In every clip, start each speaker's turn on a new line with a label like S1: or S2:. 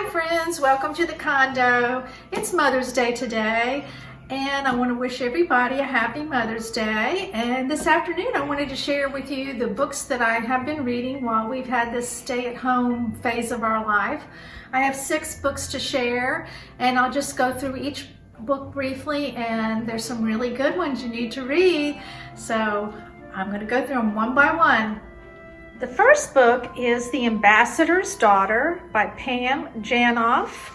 S1: Hi friends, welcome to the condo. It's Mother's Day today and I want to wish everybody a happy Mother's Day. And this afternoon I wanted to share with you the books that I have been reading while we've had this stay-at-home phase of our life. I have 6 books to share and I'll just go through each book briefly, and there's some really good ones you need to read. So I'm going to go through them one by one. The first book is The Ambassador's Daughter by Pam Janoff,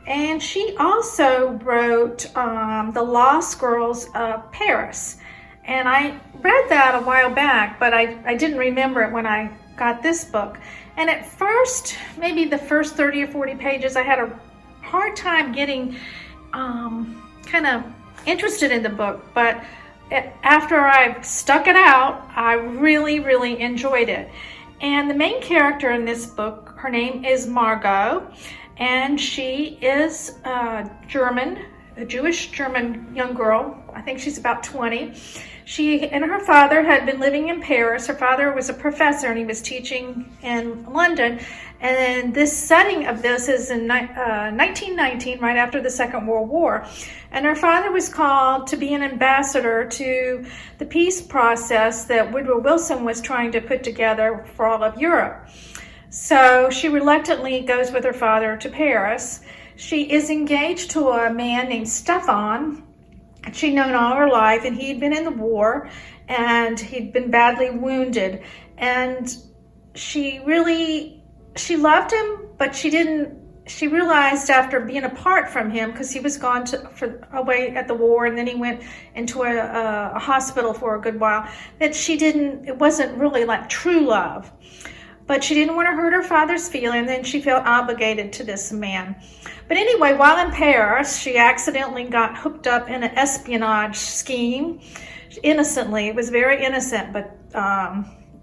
S1: and she also wrote The Lost Girls of Paris. And I read that a while back, but I didn't remember it when I got this book. And at first, maybe the first 30 or 40 pages, I had a hard time getting kind of interested in the book, but after I stuck it out, I really enjoyed it. And the main character in this book, her name is Margot, and she is a Jewish German young girl. I think she's about 20. She and her father had been living in Paris. Her father was a professor and he was teaching in London. And this setting of this is in 1919, right after the Second World War. And her father was called to be an ambassador to the peace process that Woodrow Wilson was trying to put together for all of Europe. So she reluctantly goes with her father to Paris. She is engaged to a man named Stefan. She'd known all her life, and he'd been in the war, and he'd been badly wounded. And she loved him, but she realized after being apart from him, because he was gone away at the war, and then he went into a hospital for a good while, that it wasn't really like true love. But she didn't want to hurt her father's feelings, and she felt obligated to this man. But anyway, while in Paris, she accidentally got hooked up in an espionage scheme. Innocently, it was very innocent, but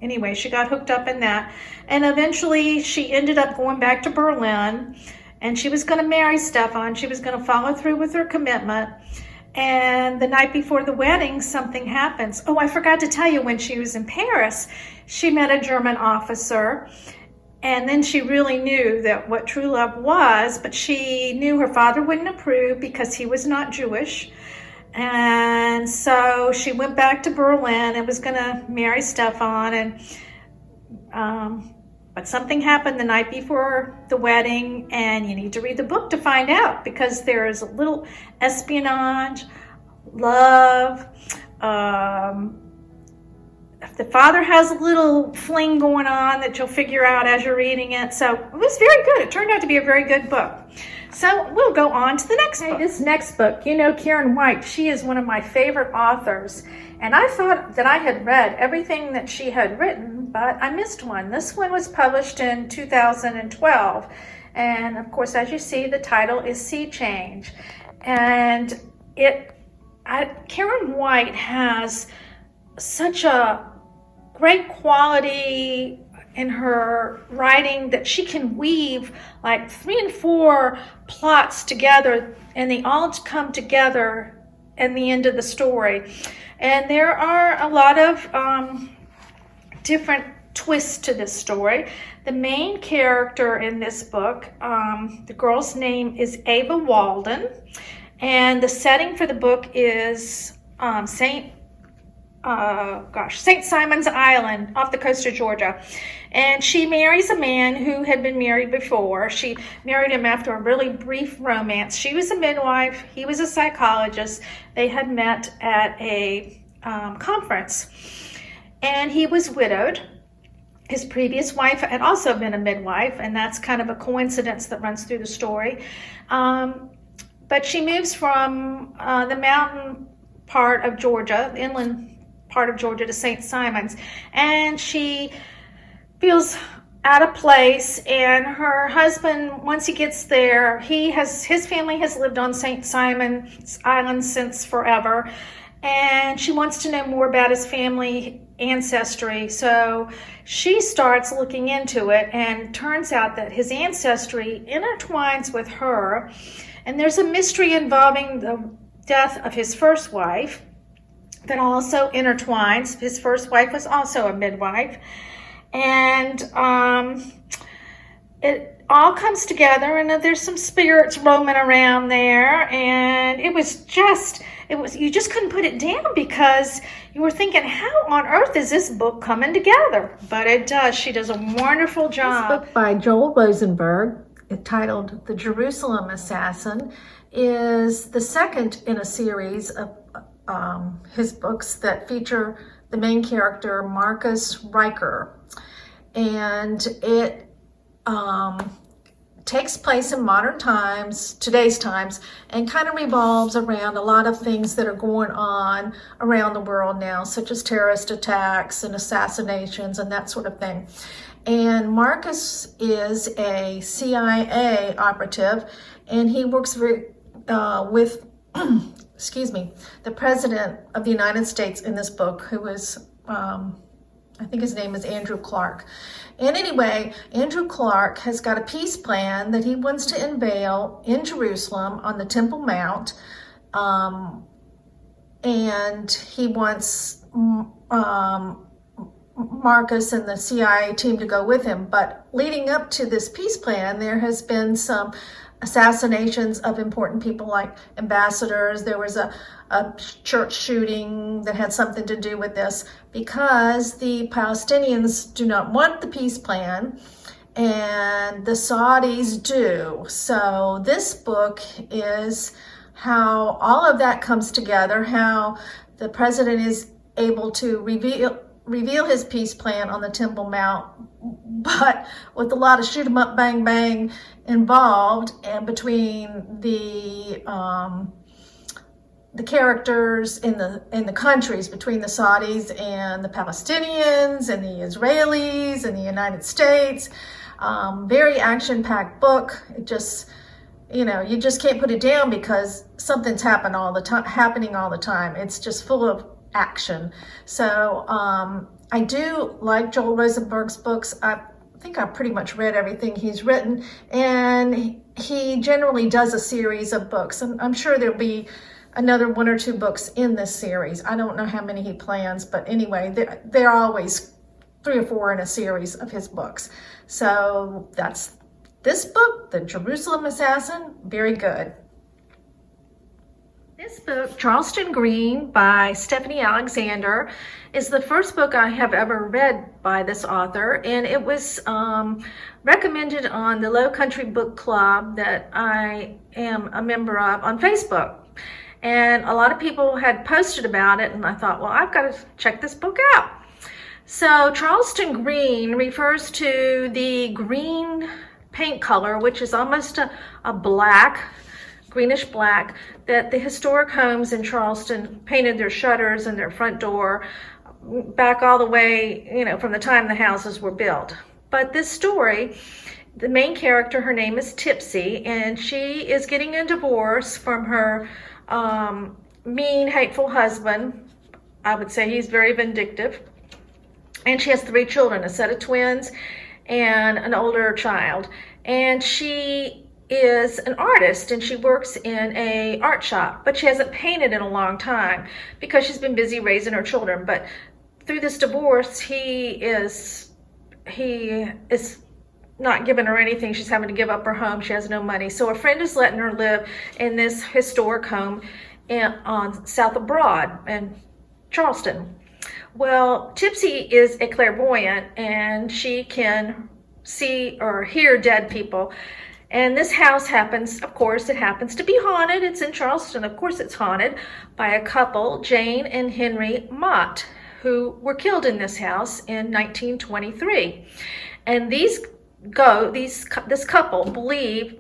S1: anyway, she got hooked up in that. And eventually, she ended up going back to Berlin, and she was going to marry Stefan. She was going to follow through with her commitment. And the night before the wedding, something happens. Oh, I forgot to tell you, when she was in Paris, she met a German officer, and then she really knew that what true love was, but she knew her father wouldn't approve because he was not Jewish. And so she went back to Berlin and was going to marry Stefan, but something happened the night before the wedding, and you need to read the book to find out, because there is a little espionage, love. The father has a little fling going on that you'll figure out as you're reading it. So it was very good. It turned out to be a very good book. So we'll go on to the next book. This next book, you know Karen White, she is one of my favorite authors. And I thought that I had read everything that she had written, but I missed one. This one was published in 2012. And of course, as you see, the title is Sea Change. And Karen White has such a great quality in her writing that she can weave like 3 and 4 plots together, and they all come together in the end of the story. And there are a lot of different twists to this story. The main character in this book, the girl's name is Ava Walden, and the setting for the book is St. Simon's Island off the coast of Georgia. And she marries a man who had been married before. She married him after a really brief romance. She was a midwife. He was a psychologist. They had met at a conference. And he was widowed. His previous wife had also been a midwife, and that's kind of a coincidence that runs through the story. But she moves from the mountain part of Georgia, the inland part of Georgia, to St. Simon's, and she feels out of place. And her husband, once he gets there, his family has lived on St. Simon's Island since forever, and she wants to know more about his family ancestry. So she starts looking into it, and turns out that his ancestry intertwines with her, and there's a mystery involving the death of his first wife that also intertwines. His first wife was also a midwife, and all comes together, and there's some spirits roaming around there, and it was you just couldn't put it down because you were thinking, how on earth is this book coming together? But it does. She does a wonderful job. This book by Joel Rosenberg, titled The Jerusalem Assassin, is the second in a series of his books that feature the main character, Marcus Riker. And it takes place in modern times, today's times, and kind of revolves around a lot of things that are going on around the world now, such as terrorist attacks and assassinations and that sort of thing. And Marcus is a CIA operative, and he works with excuse me, the President of the United States in this book, who is I think his name is Andrew Clark. And anyway, Andrew Clark has got a peace plan that he wants to unveil in Jerusalem on the Temple Mount. And he wants Marcus and the CIA team to go with him. But leading up to this peace plan, there has been some assassinations of important people like ambassadors. There was a church shooting that had something to do with this, because the Palestinians do not want the peace plan and the Saudis do. So this book is how all of that comes together, how the president is able to reveal his peace plan on the Temple Mount, but with a lot of shoot 'em up, bang bang involved, and between the characters in the countries, between the Saudis and the Palestinians and the Israelis and the United States. Very action-packed book. It just, you just can't put it down because something's happening all the time. It's just full of action. So I do like Joel Rosenberg's books. I think I've pretty much read everything he's written, and he generally does a series of books. And I'm sure there'll be another 1 or 2 books in this series. I don't know how many he plans, but anyway, there are always 3 or 4 in a series of his books. So that's this book, The Jerusalem Assassin. Very good. This book, Charleston Green by Stephanie Alexander, is the first book I have ever read by this author, and it was recommended on the Low Country Book Club that I am a member of on Facebook. And a lot of people had posted about it, and I thought, well, I've got to check this book out. So Charleston Green refers to the green paint color, which is almost a black, greenish black, that the historic homes in Charleston painted their shutters and their front door back all the way, from the time the houses were built. But this story, the main character, her name is Tipsy, and she is getting a divorce from her mean, hateful husband. I would say he's very vindictive. And she has 3 children, a set of twins and an older child. And she is an artist, and she works in a art shop, but she hasn't painted in a long time because she's been busy raising her children. But through this divorce, he is not giving her anything. She's having to give up her home. She has no money. So a friend is letting her live in this historic home on South of Broad in Charleston. Well, Tipsy is a clairvoyant, and she can see or hear dead people. And this house happens, of course, it happens to be haunted. It's in Charleston. Of course it's haunted by a couple, Jane and Henry Mott, who were killed in this house in 1923. And this couple believe,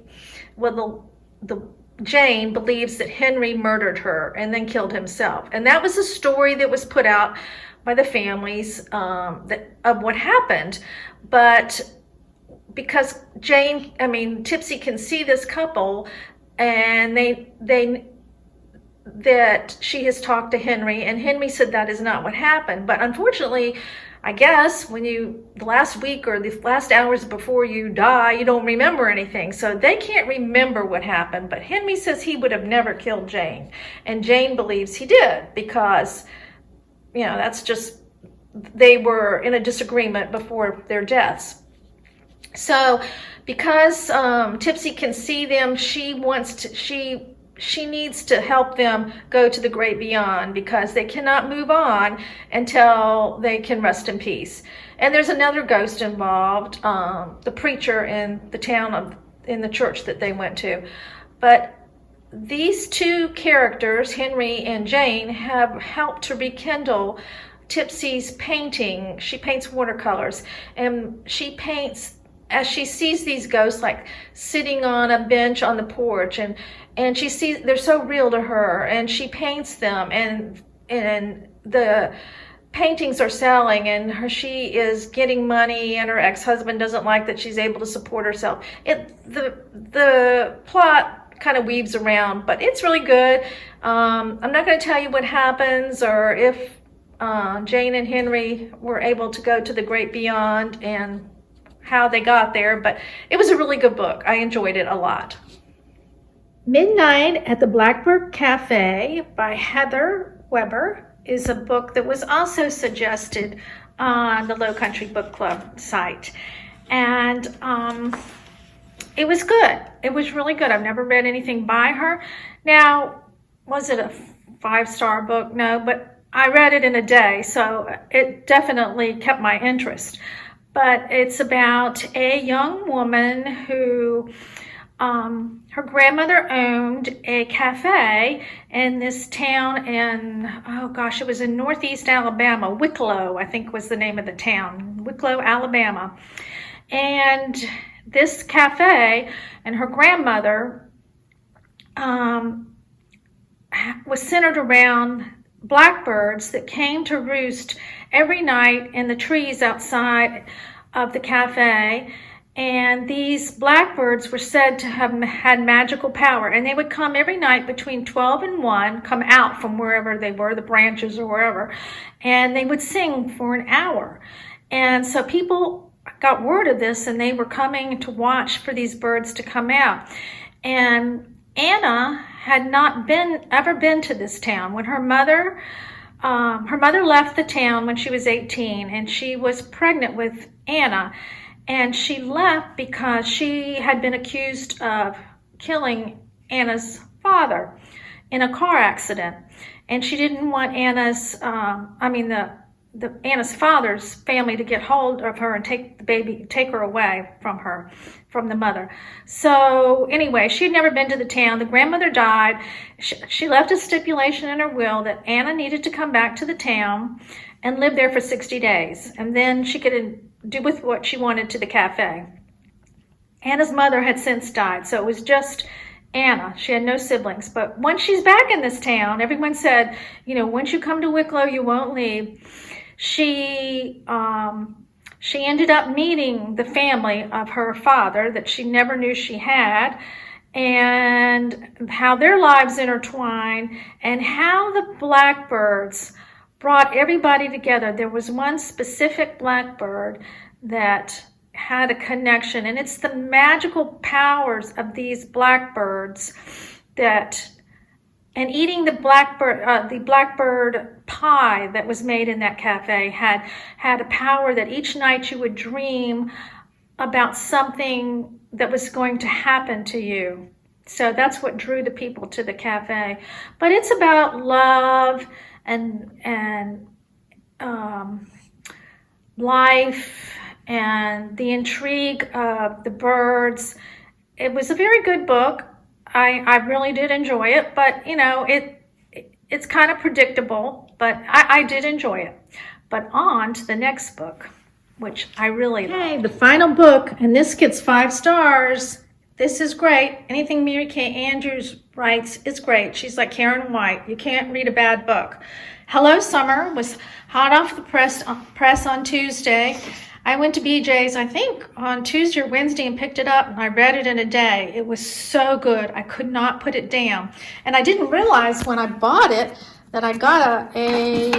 S1: Jane believes that Henry murdered her and then killed himself. And that was a story that was put out by the families of what happened. But because Tipsy can see this couple, and that she has talked to Henry, and Henry said that is not what happened. But unfortunately, I guess the last week or the last hours before you die, you don't remember anything. So they can't remember what happened. But Henry says he would have never killed Jane. And Jane believes he did because, that's just, they were in a disagreement before their deaths. So because Tipsy can see them, she needs to help them go to the great beyond, because they cannot move on until they can rest in peace. And there's another ghost involved, the preacher in the in the church that they went to. But these two characters, Henry and Jane, have helped to rekindle Tipsy's painting. She paints watercolors, and she paints as she sees these ghosts, like sitting on a bench on the porch, and she sees they're so real to her, and she paints them, and the paintings are selling, and she is getting money, and her ex-husband doesn't like that she's able to support herself. The plot kind of weaves around, but it's really good. I'm not going to tell you what happens, or if Jane and Henry were able to go to the great beyond and how they got there, but it was a really good book. I enjoyed it a lot. Midnight at the Blackbird Cafe by Heather Weber is a book that was also suggested on the Low Country Book Club site, and it was good. It was really good. I've never read anything by her. Now, was it a 5-star book? No, but I read it in a day, so it definitely kept my interest. But it's about a young woman who, her grandmother owned a cafe in this town in, oh gosh, it was in northeast Alabama. Wicklow, I think, was the name of the town. Wicklow, Alabama. And this cafe and her grandmother was centered around blackbirds that came to roost every night in the trees outside of the cafe. And these blackbirds were said to have had magical power, and they would come every night between 12 and 1, come out from wherever they were, the branches or wherever, and they would sing for an hour. And so people got word of this, and they were coming to watch for these birds to come out. And Anna had not ever been to this town. When her mother left the town when she was 18, and she was pregnant with Anna, and she left because she had been accused of killing Anna's father in a car accident, and she didn't want Anna's father's family to get hold of her and take her away from the mother. So anyway, she'd never been to the town. The grandmother died. She left a stipulation in her will that Anna needed to come back to the town and live there for 60 days, and then she could do with what she wanted to the cafe. Anna's mother had since died, so it was just Anna. She had no siblings. But once she's back in this town, everyone said, once you come to Wicklow, you won't leave. She ended up meeting the family of her father that she never knew she had, and how their lives intertwine, and how the blackbirds brought everybody together. There was one specific blackbird that had a connection, and it's the magical powers of these blackbirds and eating the blackbird pie that was made in that cafe had a power that each night you would dream about something that was going to happen to you. So that's what drew the people to the cafe. But it's about love and life and the intrigue of the birds. It was a very good book. I really did enjoy it, but it's kind of predictable, but I did enjoy it. But on to the next book, which I really love. The final book, and this gets 5 stars. This is great. Anything Mary Kay Andrews writes is great. She's like Karen White. You can't read a bad book. Hello Summer was hot off the press on Tuesday. I went to BJ's, I think, on Tuesday or Wednesday and picked it up, and I read it in a day. It was so good. I could not put it down. And I didn't realize when I bought it that I got a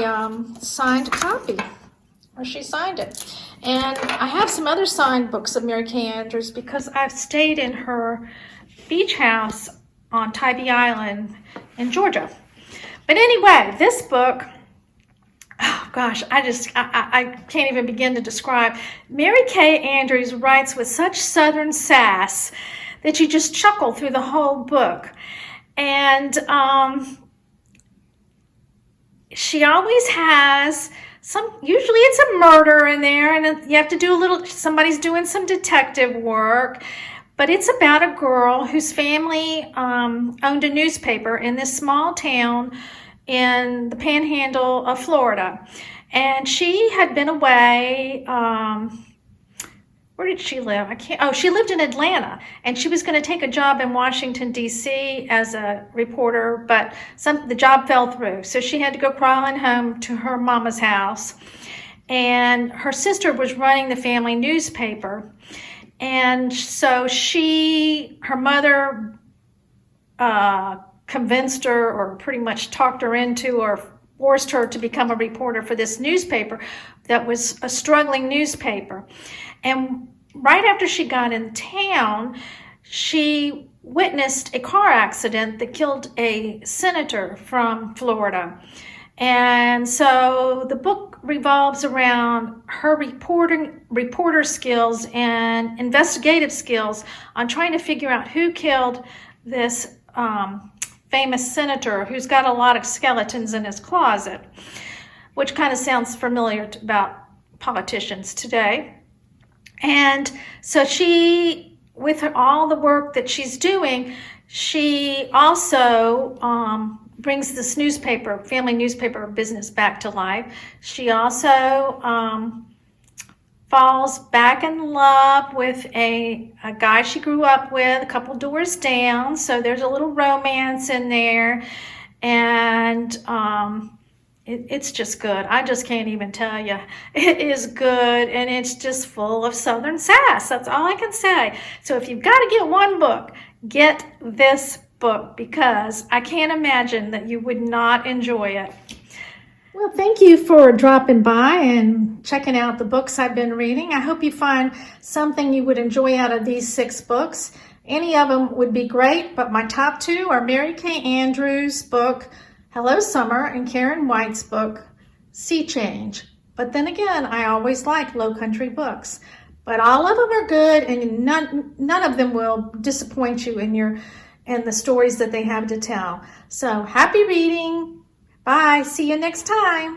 S1: signed copy, or she signed it. And I have some other signed books of Mary Kay Andrews because I've stayed in her beach house on Tybee Island in Georgia. But anyway, this book Oh gosh, I can't even begin to describe. Mary Kay Andrews writes with such Southern sass that you just chuckle through the whole book. And she always has usually it's a murder in there, and you have to do somebody's doing some detective work. But it's about a girl whose family owned a newspaper in this small town in the panhandle of Florida. And she had been away, where did she live? She lived in Atlanta, and she was going to take a job in Washington, D.C. as a reporter, but the job fell through. So she had to go crawling home to her mama's house. And her sister was running the family newspaper. And so her mother convinced her, or pretty much talked her into, or forced her to become a reporter for this newspaper that was a struggling newspaper. And right after she got in town, she witnessed a car accident that killed a senator from Florida. And so the book revolves around her reporter skills and investigative skills on trying to figure out who killed this famous senator who's got a lot of skeletons in his closet, which kind of sounds familiar about politicians today. And so she, with all the work that she's doing, she also brings this family newspaper business back to life. She also falls back in love with a guy she grew up with a couple doors down. So there's a little romance in there. And it's just good. I just can't even tell you. It is good, and it's just full of Southern sass. That's all I can say. So if you've got to get one book, get this book, because I can't imagine that you would not enjoy it. Well, thank you for dropping by and checking out the books I've been reading. I hope you find something you would enjoy out of these 6 books. Any of them would be great, but my top 2 are Mary Kay Andrews' book, Hello Summer, and Karen White's book, Sea Change. But then again, I always like low country books. But all of them are good, and none of them will disappoint you in the stories that they have to tell. So happy reading. Bye. See you next time.